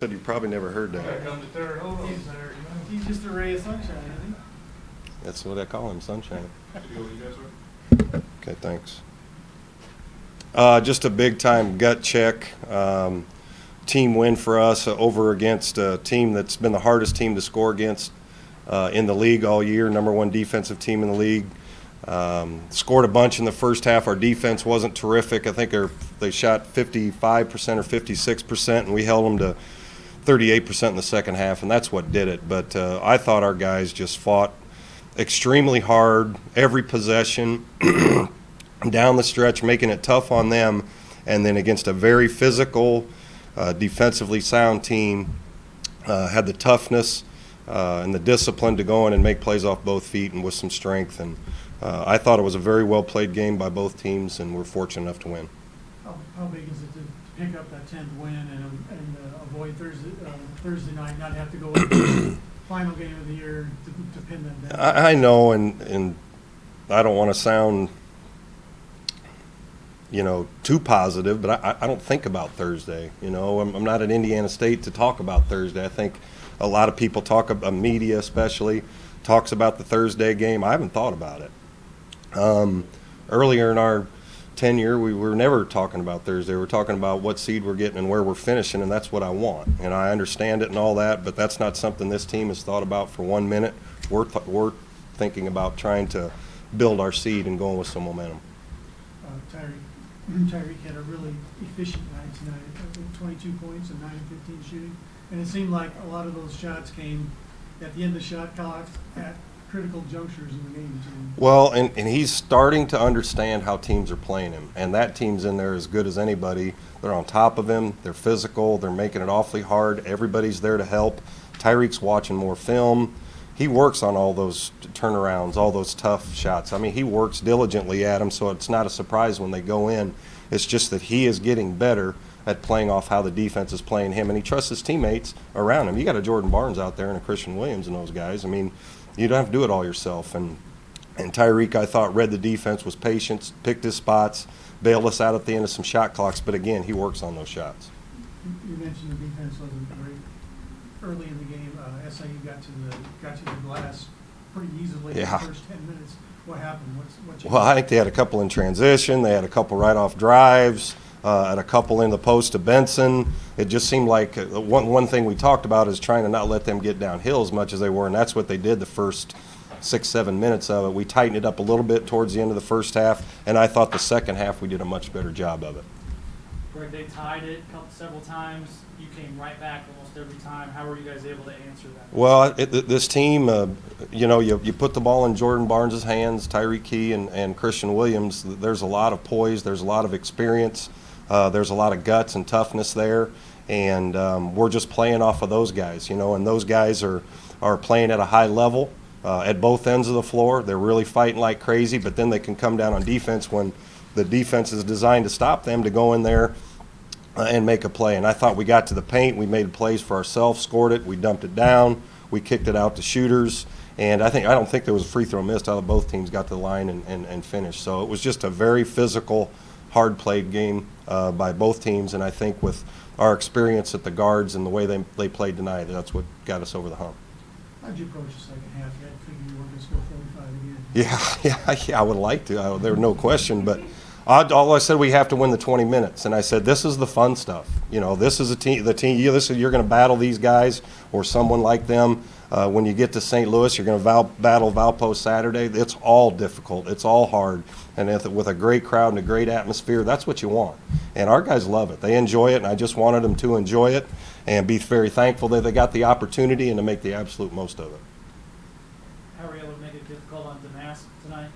Said you probably never heard that. Come to third. Hold on, sir. He's just a ray of sunshine, isn't That's what I call him, sunshine. You guys were? Okay, thanks. Just a big-time gut check. Team win for us over against a team that's been the hardest team to score against in the league all year, #1 defensive team in the league. Scored a bunch in the first half. Our defense wasn't terrific. I think they shot 55% or 56%, and we held them to 38% in the second half, and that's what did it. But I thought our guys just fought extremely hard every possession down the stretch, making it tough on them, and then against a very physical, defensively sound team, had the toughness and the discipline to go in and make plays off both feet and with some strength. And I thought it was a very well played game by both teams, and we're fortunate enough to win. How big is it to pick up that 10th win and avoid Thursday night, not have to go into the final game of the year to pin them down? I know, and I don't want to sound, too positive, but I don't think about Thursday. I'm not at Indiana State to talk about Thursday. I think a lot of people talk about, media especially, talks about the Thursday game. I haven't thought about it. Earlier in our tenure, we were never talking about Thursday. We're talking about what seed we're getting and where we're finishing, and that's what I want. And I understand it and all that, but that's not something this team has thought about for 1 minute. We're thinking about trying to build our seed and going with some momentum. Tyreek had a really efficient night tonight. I think 22 points and 9 of 15 shooting. And it seemed like a lot of those shots came at the end of the shot clock at critical junctures in the game, too. Well, and he's starting to understand how teams are playing him. And that team's in there as good as anybody. They're on top of him. They're physical. They're making it awfully hard. Everybody's there to help. Tyreek's watching more film. He works on all those turnarounds, all those tough shots. I mean, he works diligently at them, so it's not a surprise when they go in. It's just that he is getting better at playing off how the defense is playing him, and he trusts his teammates around him. You got a Jordan Barnes out there and a Christian Williams and those guys. I mean, you don't have to do it all yourself. And Tyreek, I thought, read the defense, was patient, picked his spots, bailed us out at the end of some shot clocks. But again, he works on those shots. You mentioned the defense wasn't great early in the game. SIU got to the glass pretty easily in the first 10 minutes. What happened? Well, I think they had a couple in transition. They had a couple right-off drives, and a couple in the post to Benson. It just seemed like one thing we talked about is trying to not let them get downhill as much as they were, and that's what they did the first 6-7 minutes of it. We tightened it up a little bit towards the end of the first half, and I thought the second half we did a much better job of it. Greg, they tied it several times. You came right back almost every time. How were you guys able to answer that? Well, this team, you put the ball in Jordan Barnes' hands, Tyreek Key and Christian Williams. There's a lot of poise. There's a lot of experience. There's a lot of guts and toughness there. And we're just playing off of those guys, and those guys are playing at a high level at both ends of the floor. They're really fighting like crazy, but then they can come down on defense when the defense is designed to stop them to go in there and make a play. And I thought we got to the paint, we made plays for ourselves, scored it, we dumped it down, we kicked it out to shooters, and I don't think there was a free throw missed out of both teams got to the line and finished. So it was just a very physical, hard played game by both teams, and I think with our experience at the guards and the way they played tonight, that's what got us over the hump. How'd you approach the second half? You had to figure you weren't going to score 45 again. Yeah, I would like to. There was no question, but all I said, we have to win the 20 minutes, and I said this is the fun stuff. This is you're going to battle these guys or someone like them. When you get to St. Louis, you're going to battle Valpo Saturday. It's all difficult. It's all hard, and with a great crowd and a great atmosphere, that's what you want. And our guys love it. They enjoy it, and I just wanted them to enjoy it and be very thankful that they got the opportunity and to make the absolute most of it. How were you able to make it difficult on Damas tonight?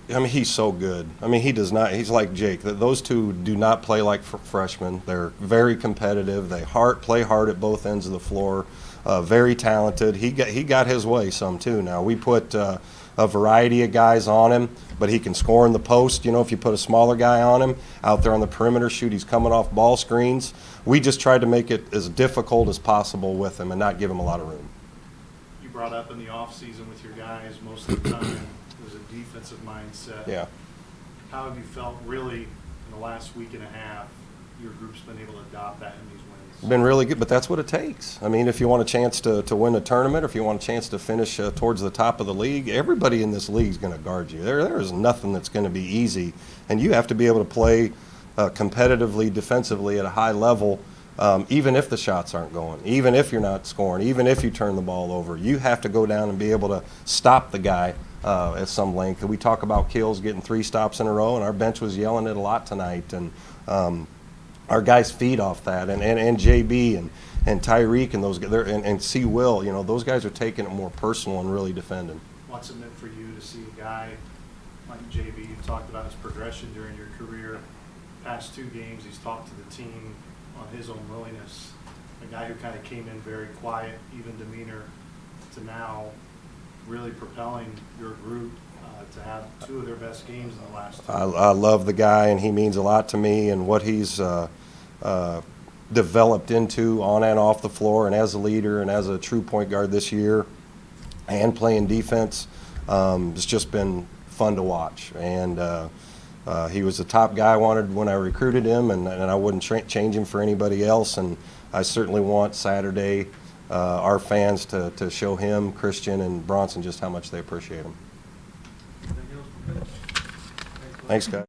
I mean, he's so good. I mean, he does not. He's like Jake. Those two do not play like freshmen. They're very competitive. They play hard at both ends of the floor. Very talented. He got his way some too. Now we put a variety of guys on him, but he can score in the post. If you put a smaller guy on him out there on the perimeter, shoot. He's coming off ball screens. We just tried to make it as difficult as possible with him and not give him a lot of room. You brought up in the off season with your guys most of the time. A defensive mindset. Yeah. How have you felt really in the last week and a half your group's been able to adopt that in these wins? been really good, but that's what it takes. I mean, if you want a chance to win a tournament, or if you want a chance to finish towards the top of the league, everybody in this league is going to guard you. There is nothing that's going to be easy, and you have to be able to play competitively, defensively at a high level, even if the shots aren't going, even if you're not scoring, even if you turn the ball over. You have to go down and be able to stop the guy at some length. We talk about Kills getting 3 stops in a row, and our bench was yelling it a lot tonight. And our guys feed off that, and JB and Tyreek and those guys, and C. Will, you know, those guys are taking it more personal and really defending. What's it meant for you to see a guy like JB? You talked about his progression during your career. Past 2 games, he's talked to the team on his own willingness. A guy who kind of came in very quiet, even demeanor, to now really propelling your group to have 2 of their best games in the last 2. I love the guy, and he means a lot to me, and what he's developed into on and off the floor, and as a leader and as a true point guard this year, and playing defense. It's just been fun to watch. And he was the top guy I wanted when I recruited him, and I wouldn't change him for anybody else. And I certainly want Saturday our fans to show him, Christian, and Bronson just how much they appreciate him. Thanks, guys.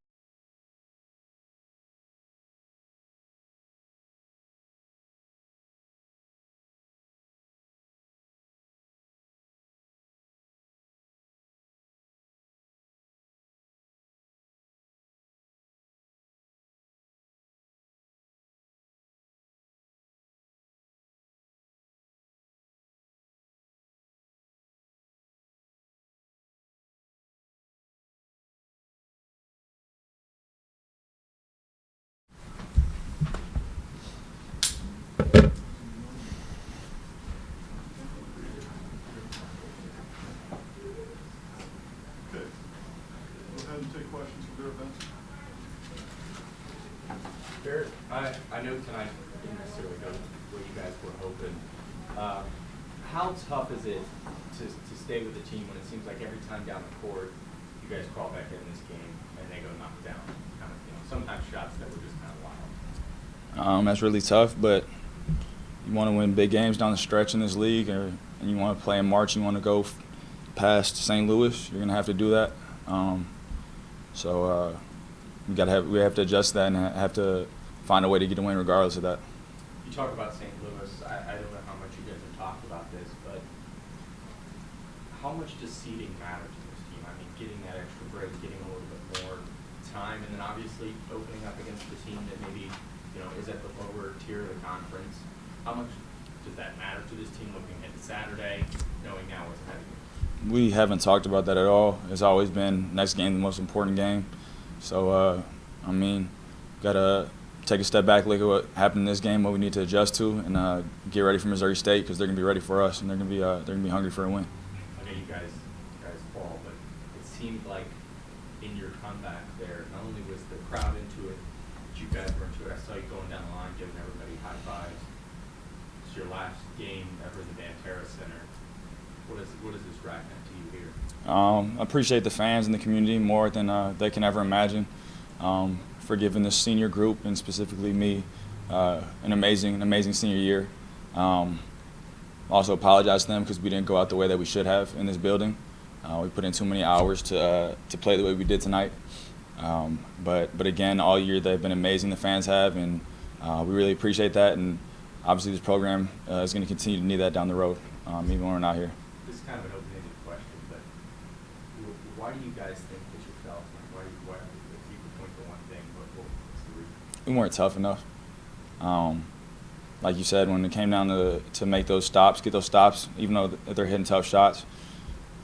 Okay. Go ahead and take questions from Barrett Benson. Barrett, I know tonight didn't necessarily go what you guys were hoping. How tough is it to stay with the team when it seems like every time down the court you guys crawl back in this game and they go knock down? Kind of, you know, sometimes shots that were just kind of wild. That's really tough, but you want to win big games down the stretch in this league, and you want to play in March. You want to go past St. Louis. You're gonna have to do that. So we have to adjust that and have to find a way to get a win regardless of that. You talk about St. Louis. I don't know how much you guys have talked about this, but how much does seeding matter to this team? I mean, getting that extra break, getting a little bit more time, and then obviously opening up against the team that maybe, you know, is at the lower tier of the conference. How much does that matter to this team looking at Saturday, knowing now what's ahead of you? We haven't talked about that at all. It's always been next game the most important game. So, I mean, got to take a step back, look at what happened in this game, what we need to adjust to, and get ready for Missouri State because they're going to be ready for us, and they're going to be hungry for a win. I know you guys fall, but it seemed like in your comeback there, not only was the crowd into it, but you guys were into it. I saw you going down the line, giving everybody high fives. It's your last game ever in the Dan Terra Center. What is this drag meant to you here? I appreciate the fans and the community more than they can ever imagine for giving this senior group, and specifically me, an amazing senior year. Also apologize to them because we didn't go out the way that we should have in this building. We put in too many hours to play the way we did tonight. But again, all year they've been amazing, the fans have, and we really appreciate that. And obviously this program is going to continue to need that down the road, even when we're not here. This is kind of an open-ended question, but why do you guys think that you fell? Why if you could point to one thing, what's the reason? We weren't tough enough. Like you said, when it came down to make those stops, get those stops, even though they're hitting tough shots,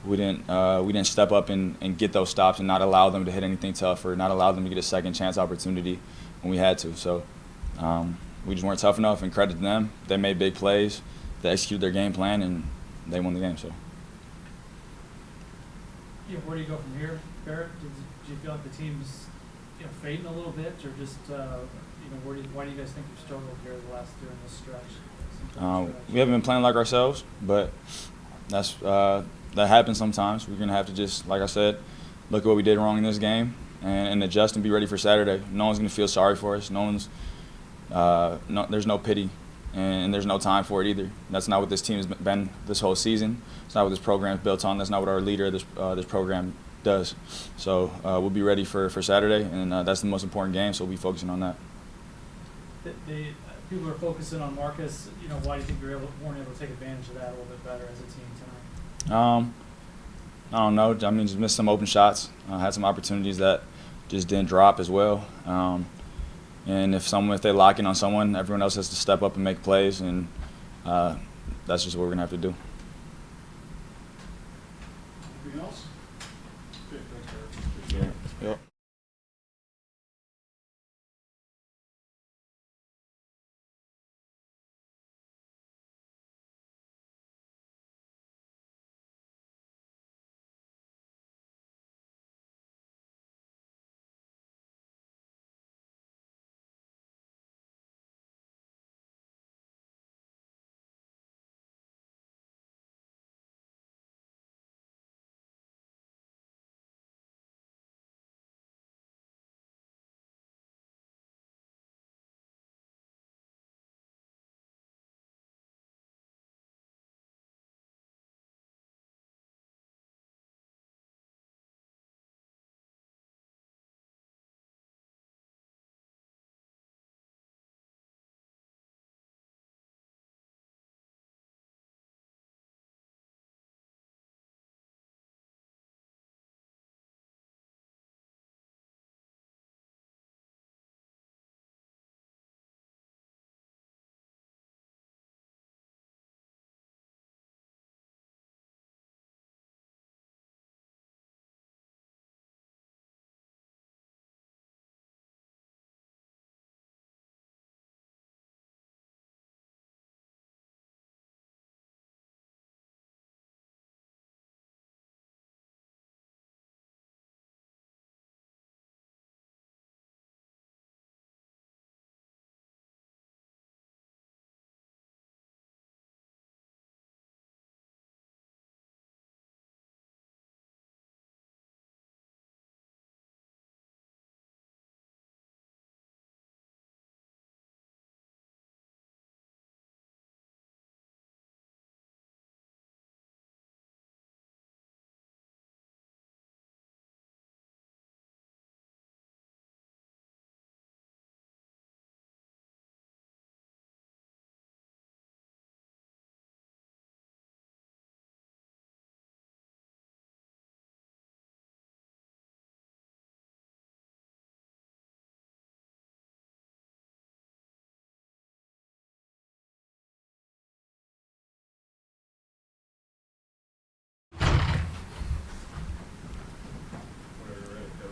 we didn't step up and get those stops and not allow them to hit anything tough or not allow them to get a second chance opportunity when we had to. So we just weren't tough enough, and credit to them. They made big plays, they executed their game plan, and they won the game. So. Yeah, where do you go from here, Barrett? Do you feel like the team's fading a little bit, or just why do you guys think you've struggled here during this stretch? We haven't been playing like ourselves, but that happens sometimes. We're gonna have to just, like I said, look at what we did wrong in this game and adjust and be ready for Saturday. No one's gonna feel sorry for us. There's no pity and there's no time for it either. That's not what this team has been this whole season. It's not what this program is built on. That's not what our leader of this program does. So we'll be ready for Saturday, and that's the most important game, so we'll be focusing on that. People are focusing on Marcus. You know, why do you think weren't able to take advantage of that a little bit better as a team tonight? I don't know. I mean, just missed some open shots. Had some opportunities that just didn't drop as well. And if they lock in on someone, everyone else has to step up and make plays, and that's just what we're gonna have to do. Anything else? Okay, thanks, Eric. Yep. Whenever you're ready, Coach.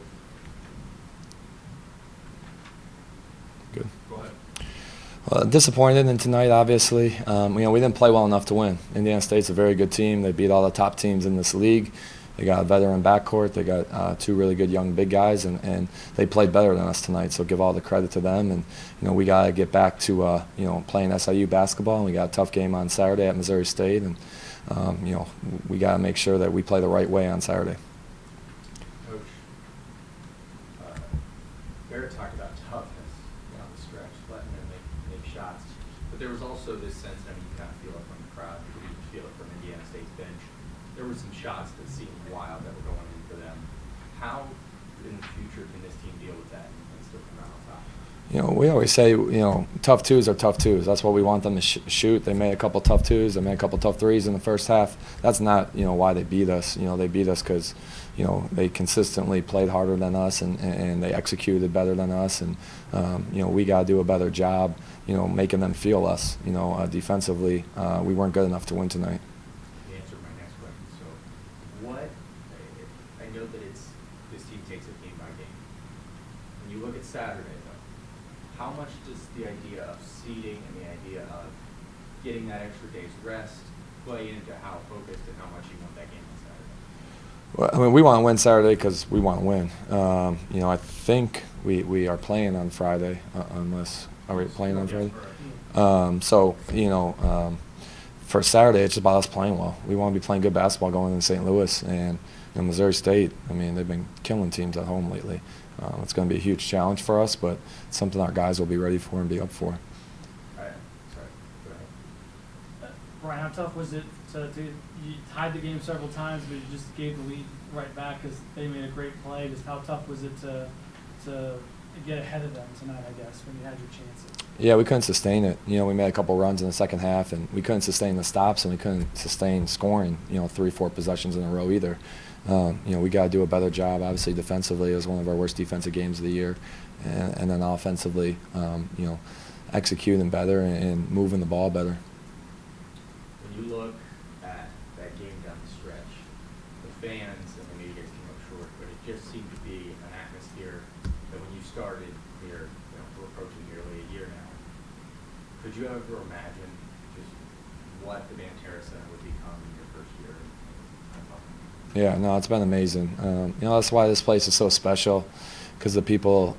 Good. Go ahead. Disappointed in tonight, obviously. We didn't play well enough to win. Indiana State's a very good team. They beat all the top teams in this league. They got a veteran backcourt. They got two really good young big guys, and they played better than us tonight. So give all the credit to them. And we got to get back to playing SIU basketball. And we got a tough game on Saturday at Missouri State, and we got to make sure that we play the right way on Saturday. Coach, Barrett talked about toughness down the stretch, letting them make shots. But there was also this sense, I mean, you kind of feel it from the crowd, you could even feel it from Indiana State's bench. There were some shots that seemed wild that were going in for them. How, in the future, can this team deal with that and still come out on top? We always say, tough twos are tough twos. That's what we want them to shoot. They made a couple tough twos. They made a couple tough threes in the first half. That's not, why they beat us. They beat us because, they consistently played harder than us and they executed better than us. And, we got to do a better job, making them feel us. Defensively, we weren't good enough to win tonight. You answered my next question. So I know that this team takes it game by game. When you look at Saturday, though, how much does the idea of seeding and the idea of getting that extra day's rest play into how focused and how much you want that game on Saturday? Well, we want to win Saturday because we want to win. I think we are playing on Friday, unless are we playing on Friday? For Saturday, it's about us playing well. We want to be playing good basketball going into St. Louis and Missouri State. I mean, they've been killing teams at home lately. It's going to be a huge challenge for us, but it's something our guys will be ready for and be up for. Sorry. Brian, how tough was it you tied the game several times, but you just gave the lead right back because they made a great play. Just how tough was it to get ahead of them tonight, I guess, when you had your chances? Yeah, we couldn't sustain it. You know, we made a couple runs in the second half, and we couldn't sustain the stops, and we couldn't sustain scoring, 3-4 possessions in a row either. We got to do a better job. Obviously, defensively, it was one of our worst defensive games of the year, and then offensively, executing better and moving the ball better. When you look at that game down the stretch, the fans, and maybe you guys came up short, but it just seemed to be an atmosphere that when you started here, we're approaching nearly a year now. Could you ever imagine just what the Banterra Center would become in your first year? Yeah, no, it's been amazing. That's why this place is so special, because the people,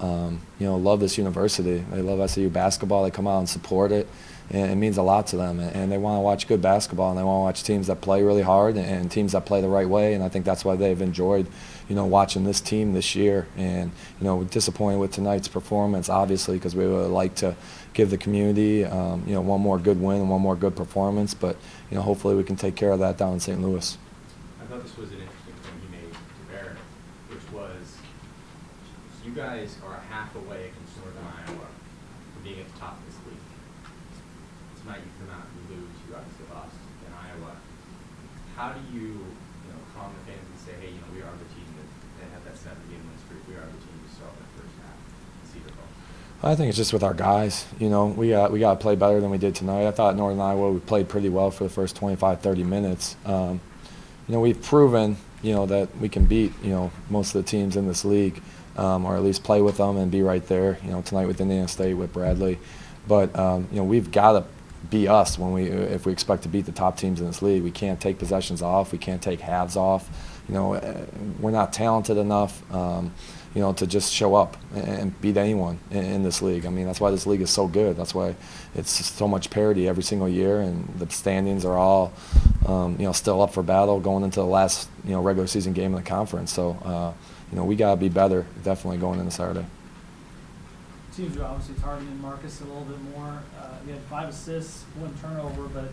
love this university. They love SAU basketball. They come out and support it, and it means a lot to them. And they want to watch good basketball, and they want to watch teams that play really hard and teams that play the right way. And I think that's why they've enjoyed, watching this team this year. And, we're disappointed with tonight's performance, obviously, because we would like to give the community, one more good win and one more good performance. But, hopefully we can take care of that down in St. Louis. I thought this was an interesting point you made to Barrett, which was you guys are a half away against Northern Iowa from being at the top of this league. Tonight you cannot lose. You obviously lost in Iowa. How do you, calm the fans and say, hey, we are the team that had that 7-game win streak. We are the team to start the first half and Cedar Falls? I think it's just with our guys. We got to play better than we did tonight. I thought Northern Iowa, we played pretty well for the first 25, 30 minutes. We've proven, that we can beat, most of the teams in this league, or at least play with them and be right there, tonight with Indiana State, with Bradley. But, we've got to be us if we expect to beat the top teams in this league. We can't take possessions off. We can't take halves off. We're not talented enough, to just show up and beat anyone in this league. I mean, that's why this league is so good. That's why it's so much parity every single year, and the standings are all, still up for battle going into the last, regular season game of the conference. So, we got to be better, definitely, going into Saturday. Teams are obviously targeting Marcus a little bit more. He had 5 assists, 1 turnover, but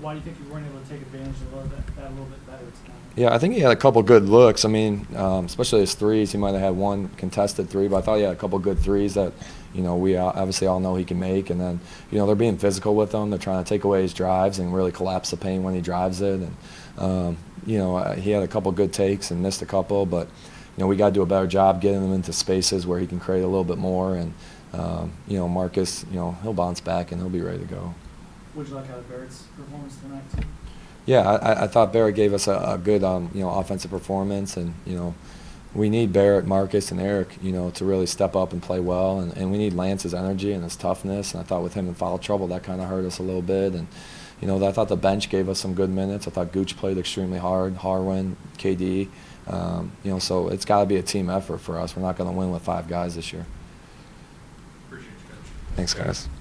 why do you think you weren't able to take advantage of that a little bit better tonight? Yeah, I think he had a couple good looks. I mean, especially his threes. He might have had 1 contested 3, but I thought he had a couple good threes that, we obviously all know he can make. And then, they're being physical with him. They're trying to take away his drives and really collapse the paint when he drives it. And, he had a couple good takes and missed a couple, but, we got to do a better job getting him into spaces where he can create a little bit more. And, Marcus, he'll bounce back and he'll be ready to go. Would you like out of Barrett's performance tonight, too? Yeah, I thought Barrett gave us a good, offensive performance, and we need Barrett, Marcus, and Eric, to really step up and play well, and we need Lance's energy and his toughness. And I thought with him in foul trouble, that kind of hurt us a little bit. And I thought the bench gave us some good minutes. I thought Gooch played extremely hard, Harwin, KD. So it's got to be a team effort for us. We're not going to win with 5 guys this year. Appreciate you, Coach. Thanks, guys.